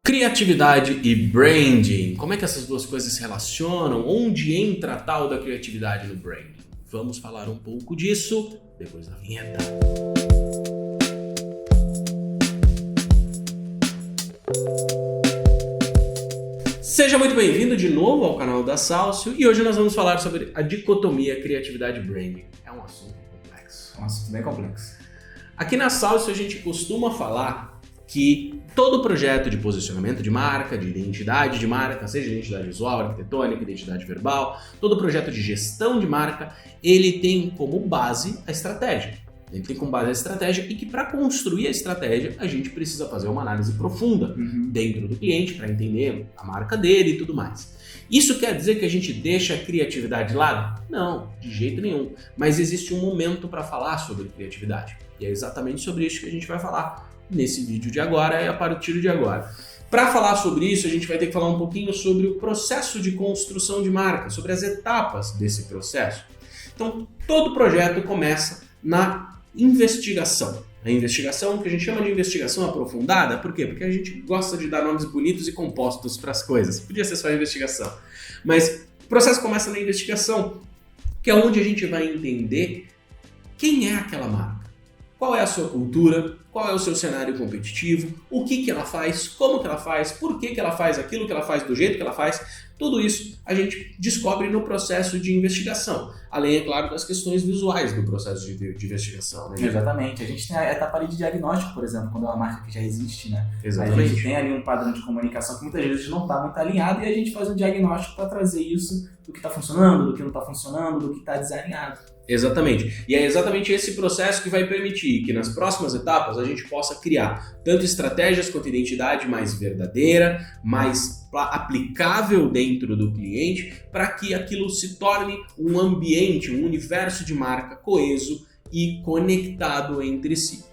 Criatividade e branding. Como é que essas duas coisas se relacionam? Onde entra a tal da criatividade no branding? Vamos falar um pouco disso depois da vinheta. Seja muito bem-vindo de novo ao canal da Salcio e hoje nós vamos falar sobre a dicotomia criatividade e branding. É um assunto complexo. É um assunto bem complexo. Aqui na Salcio a gente costuma falar que todo projeto de posicionamento de marca, de identidade de marca, seja identidade visual, arquitetônica, identidade verbal, todo projeto de gestão de marca, ele tem como base a estratégia. Ele tem como base a estratégia e que para construir a estratégia a gente precisa fazer uma análise profunda dentro do cliente para entender a marca dele e tudo mais. Isso quer dizer que a gente deixa a criatividade de lado? Não, de jeito nenhum. Mas existe um momento para falar sobre criatividade. E é exatamente sobre isso que a gente vai falar nesse vídeo de agora e a partir de agora. Para falar sobre isso, a gente vai ter que falar um pouquinho sobre o processo de construção de marca, sobre as etapas desse processo. Então, todo projeto começa na investigação. A investigação, que a gente chama de investigação aprofundada, por quê? Porque a gente gosta de dar nomes bonitos e compostos para as coisas. Podia ser só investigação. Mas o processo começa na investigação, que é onde a gente vai entender quem é aquela marca. Qual é a sua cultura, qual é o seu cenário competitivo, o que ela faz, como que ela faz, por que ela faz aquilo que ela faz, do jeito que ela faz. Tudo isso a gente descobre no processo de investigação. Além, é claro, das questões visuais do processo de investigação. Né? Exatamente. A gente tem a etapa ali de diagnóstico, por exemplo, quando é uma marca que já existe, né? Exatamente. A gente tem ali um padrão de comunicação que muitas vezes não está muito alinhado e a gente faz um diagnóstico para trazer isso do que está funcionando, do que não está funcionando, do que está desalinhado. Exatamente. E é exatamente esse processo que vai permitir que nas próximas etapas a gente possa criar tanto estratégias quanto identidade mais verdadeira, mais aplicável dentro do cliente, para que aquilo se torne um ambiente, um universo de marca coeso e conectado entre si.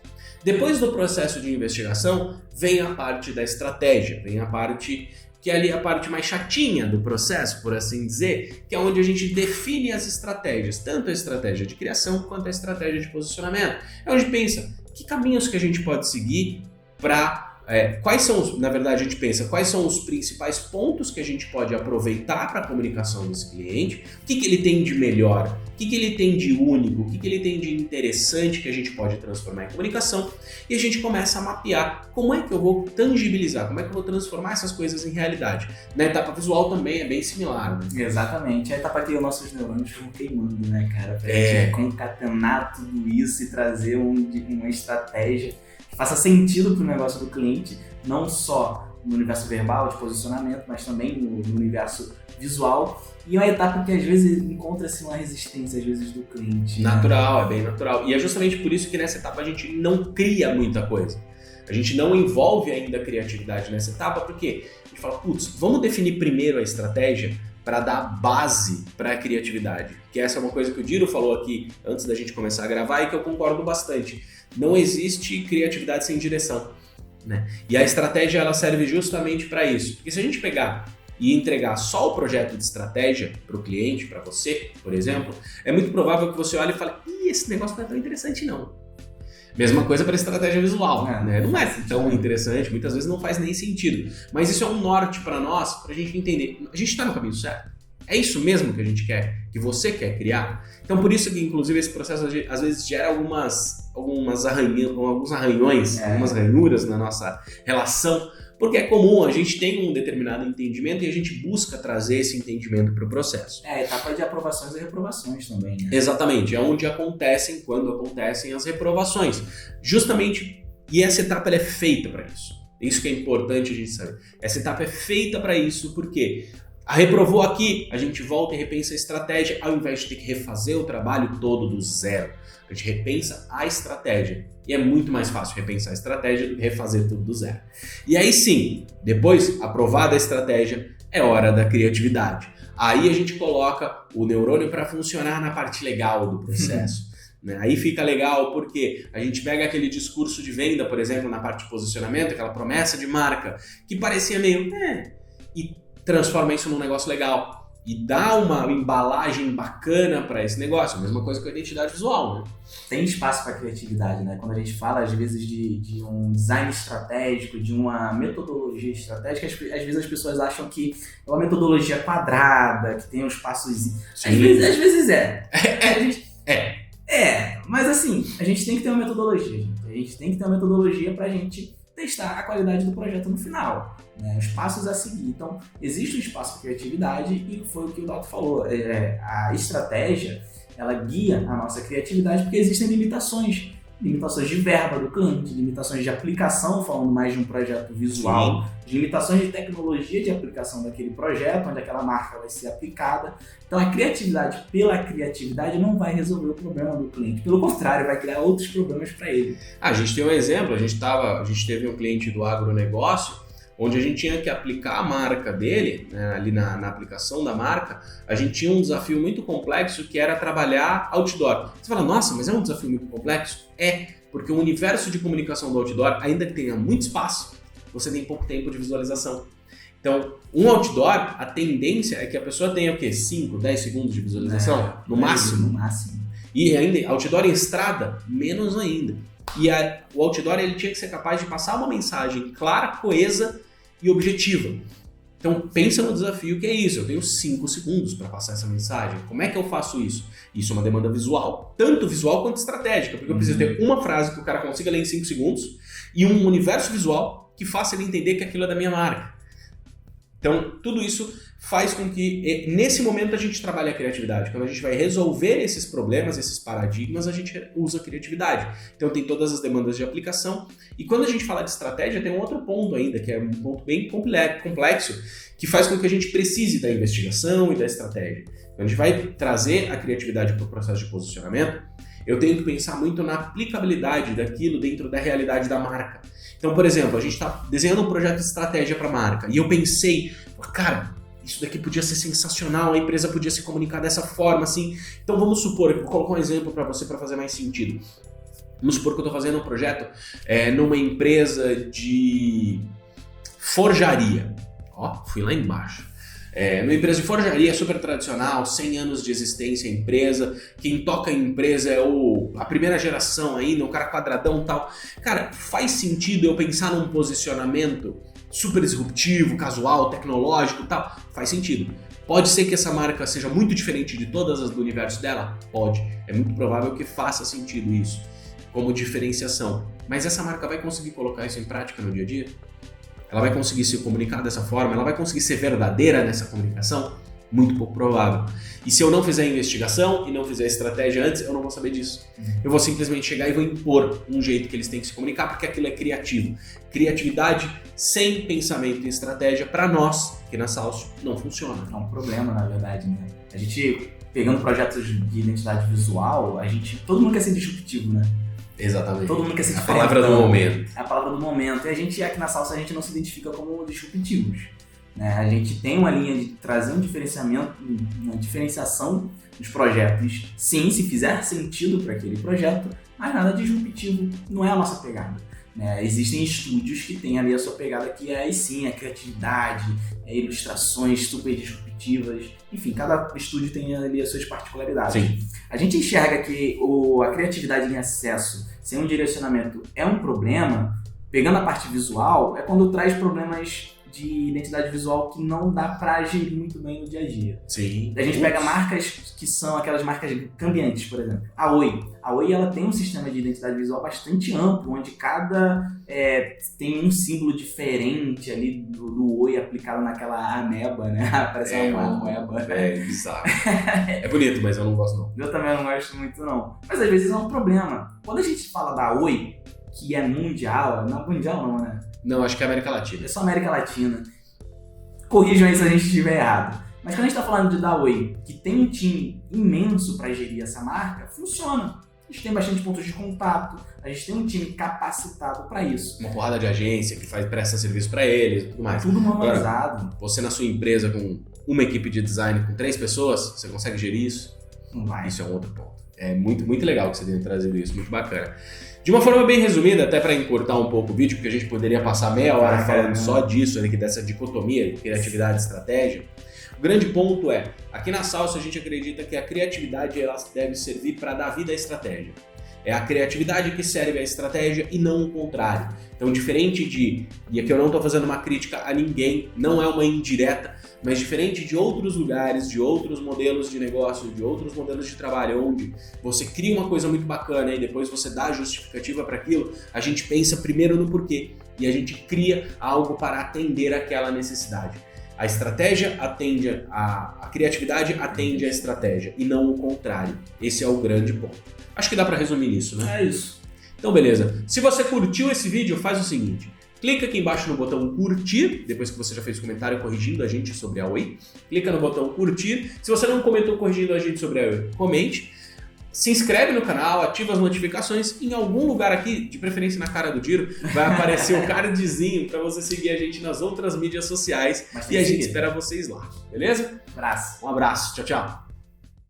Depois do processo de investigação, vem a parte da estratégia, vem a parte que é ali a parte mais chatinha do processo, por assim dizer, que é onde a gente define as estratégias, tanto a estratégia de criação quanto a estratégia de posicionamento. É onde pensa que caminhos que a gente pode seguir para... quais são os principais pontos que a gente pode aproveitar para a comunicação desse cliente, o que ele tem de melhor, o que ele tem de único, o que ele tem de interessante que a gente pode transformar em comunicação, e a gente começa a mapear como é que eu vou tangibilizar, como é que eu vou transformar essas coisas em realidade. Na etapa visual também é bem similar, né? Exatamente. A etapa que os nossos neurônios ficam queimando, né, cara? Pra gente concatenar tudo isso e trazer uma estratégia que faça sentido para o negócio do cliente, não só no universo verbal de posicionamento, mas também no universo visual. E é uma etapa que às vezes encontra-se uma resistência às vezes do cliente. Natural, é bem natural. E é justamente por isso que nessa etapa a gente não cria muita coisa. A gente não envolve ainda a criatividade nessa etapa, porque a gente fala, vamos definir primeiro a estratégia para dar base para a criatividade. Que essa é uma coisa que o Diro falou aqui antes da gente começar a gravar e que eu concordo bastante. Não existe criatividade sem direção, né? E a estratégia ela serve justamente para isso. Porque se a gente pegar e entregar só o projeto de estratégia para o cliente, para você, por exemplo, é muito provável que você olhe e fale, esse negócio não é tão interessante não. Mesma coisa para a estratégia visual, né? Não é tão interessante, muitas vezes não faz nem sentido. Mas isso é um norte para nós, para a gente entender, a gente está no caminho certo? É isso mesmo que a gente quer, que você quer criar? Então por isso que inclusive esse processo às vezes gera alguns arranhões, algumas ranhuras na nossa relação, porque é comum, a gente tem um determinado entendimento e a gente busca trazer esse entendimento para o processo. É a etapa de aprovações e reprovações também, né? Exatamente, é onde quando acontecem as reprovações. Justamente, e essa etapa ela é feita para isso. Isso que é importante a gente saber. Essa etapa é feita para isso, porque reprovou aqui, a gente volta e repensa a estratégia, ao invés de ter que refazer o trabalho todo do zero. A gente repensa a estratégia. E é muito mais fácil repensar a estratégia do que refazer tudo do zero. E aí sim, depois, aprovada a estratégia, é hora da criatividade. Aí a gente coloca o neurônio para funcionar na parte legal do processo. Né? Aí fica legal porque a gente pega aquele discurso de venda, por exemplo, na parte de posicionamento, aquela promessa de marca, que parecia meio... e transforma isso num negócio legal. e dar uma embalagem bacana para esse negócio. A mesma coisa com a identidade visual, né? Tem espaço para criatividade, né? Quando a gente fala, às vezes, de um design estratégico, de uma metodologia estratégica, às vezes as pessoas acham que é uma metodologia quadrada, que tem uns passos... Às vezes é. Mas assim, a gente tem que ter uma metodologia, gente. A gente tem que ter uma metodologia pra gente testar a qualidade do projeto no final, né? Os passos a seguir. Então, existe um espaço para criatividade e foi o que o Dato falou. A estratégia, ela guia a nossa criatividade porque existem limitações de verba do cliente, limitações de aplicação, falando mais de um projeto visual, limitações de tecnologia de aplicação daquele projeto, onde aquela marca vai ser aplicada. Então a criatividade pela criatividade não vai resolver o problema do cliente, pelo contrário, vai criar outros problemas para ele. A gente tem um exemplo, a gente teve um cliente do agronegócio, onde a gente tinha que aplicar a marca dele, né, ali na aplicação da marca, a gente tinha um desafio muito complexo que era trabalhar outdoor. Você fala, nossa, mas é um desafio muito complexo? É, porque o universo de comunicação do outdoor, ainda que tenha muito espaço, você tem pouco tempo de visualização. Então, um outdoor, a tendência é que a pessoa tenha o quê? 5, 10 segundos de visualização? No máximo. No máximo. E ainda, outdoor em estrada, menos ainda. E o outdoor ele tinha que ser capaz de passar uma mensagem clara, coesa e objetiva. Então pensa no desafio que é isso, eu tenho 5 segundos para passar essa mensagem. Como é que eu faço isso? Isso é uma demanda visual, tanto visual quanto estratégica, porque eu preciso ter uma frase que o cara consiga ler em 5 segundos e um universo visual que faça ele entender que aquilo é da minha marca. Então tudo isso faz com que, nesse momento, a gente trabalhe a criatividade. Quando a gente vai resolver esses problemas, esses paradigmas, a gente usa a criatividade. Então tem todas as demandas de aplicação. E quando a gente fala de estratégia, tem um outro ponto ainda, que é um ponto bem complexo, que faz com que a gente precise da investigação e da estratégia. Quando a gente vai trazer a criatividade para o processo de posicionamento, eu tenho que pensar muito na aplicabilidade daquilo dentro da realidade da marca. Então, por exemplo, a gente está desenhando um projeto de estratégia para a marca, e eu pensei, cara, isso daqui podia ser sensacional, a empresa podia se comunicar dessa forma, assim. Então vamos supor, eu vou colocar um exemplo para você para fazer mais sentido. Vamos supor que eu estou fazendo um projeto numa empresa de forjaria. Ó, fui lá embaixo. Numa empresa de forjaria super tradicional, 100 anos de existência a empresa, quem toca a empresa é a primeira geração ainda, um cara quadradão e tal. Cara, faz sentido eu pensar num posicionamento super disruptivo, casual, tecnológico e tal? Faz sentido. Pode ser que essa marca seja muito diferente de todas as do universo dela? Pode. É muito provável que faça sentido isso, como diferenciação. Mas essa marca vai conseguir colocar isso em prática no dia a dia? Ela vai conseguir se comunicar dessa forma? Ela vai conseguir ser verdadeira nessa comunicação? Muito pouco provável. E se eu não fizer a investigação e não fizer a estratégia antes, eu não vou saber disso. Eu vou simplesmente chegar e vou impor um jeito que eles têm que se comunicar, porque aquilo é criativo. Criatividade sem pensamento e estratégia, para nós, aqui na Salcio, não funciona. É um problema, na verdade, né? A gente, pegando projetos de identidade visual, todo mundo quer ser disruptivo, né? Exatamente. Todo mundo quer ser diferente. A palavra do momento. É a palavra do momento. E a gente, aqui na Salcio, a gente não se identifica como disruptivos. A gente tem uma linha de trazer um diferenciamento, uma diferenciação dos projetos, sim, se fizer sentido para aquele projeto, mas nada disruptivo, não é a nossa pegada. Existem estúdios que têm ali a sua pegada, que é aí sim, a criatividade, ilustrações super disruptivas, enfim, cada estúdio tem ali as suas particularidades. Sim. A gente enxerga que a criatividade em excesso, sem um direcionamento, é um problema. Pegando a parte visual, é quando traz problemas de identidade visual que não dá pra gerir muito bem no dia a dia. Sim. A gente pega marcas que são aquelas marcas cambiantes, por exemplo. A Oi. A Oi, ela tem um sistema de identidade visual bastante amplo, onde cada tem um símbolo diferente ali do Oi aplicado naquela ameba, né? Parece uma ameba. É bizarro. É bonito, mas eu não gosto não. Eu também não gosto muito não. Mas às vezes é um problema. Quando a gente fala da Oi, que é mundial, não mundial não, né? Não, acho que é América Latina. É só América Latina. Corrijam aí se a gente estiver errado. Mas quando a gente está falando de Oi, que tem um time imenso para gerir essa marca, funciona. A gente tem bastante pontos de contato, a gente tem um time capacitado para isso. Uma porrada de agência que presta serviço para eles e tudo mais. Tudo manualizado. Agora, você na sua empresa com uma equipe de design com 3 pessoas, você consegue gerir isso? Não vai. Isso é um outro ponto. É muito, muito legal que você tenha trazido isso, muito bacana. De uma forma bem resumida, até para encurtar um pouco o vídeo, porque a gente poderia passar meia hora falando só disso, dessa dicotomia de criatividade e estratégia. grande ponto é, aqui na Salsa a gente acredita que a criatividade ela deve servir para dar vida à estratégia. É a criatividade que serve à estratégia e não o contrário. Então, diferente de, e aqui eu não estou fazendo uma crítica a ninguém, não é uma indireta, mas diferente de outros lugares, de outros modelos de negócio, de outros modelos de trabalho, onde você cria uma coisa muito bacana e depois você dá a justificativa para aquilo, a gente pensa primeiro no porquê e a gente cria algo para atender aquela necessidade. A estratégia atende a criatividade atende a estratégia e não o contrário. Esse é o grande ponto. Acho que dá pra resumir nisso, né? É isso. Então, beleza. Se você curtiu esse vídeo, faz o seguinte. Clica aqui embaixo no botão curtir, depois que você já fez o comentário corrigindo a gente sobre a Oi. Clica no botão curtir. Se você não comentou corrigindo a gente sobre a Oi, comente. Se inscreve no canal, ativa as notificações. Em algum lugar aqui, de preferência na cara do Diro, vai aparecer o cardzinho para você seguir a gente nas outras mídias sociais. E a gente espera vocês lá, beleza? Abraço. Um abraço. Tchau, tchau.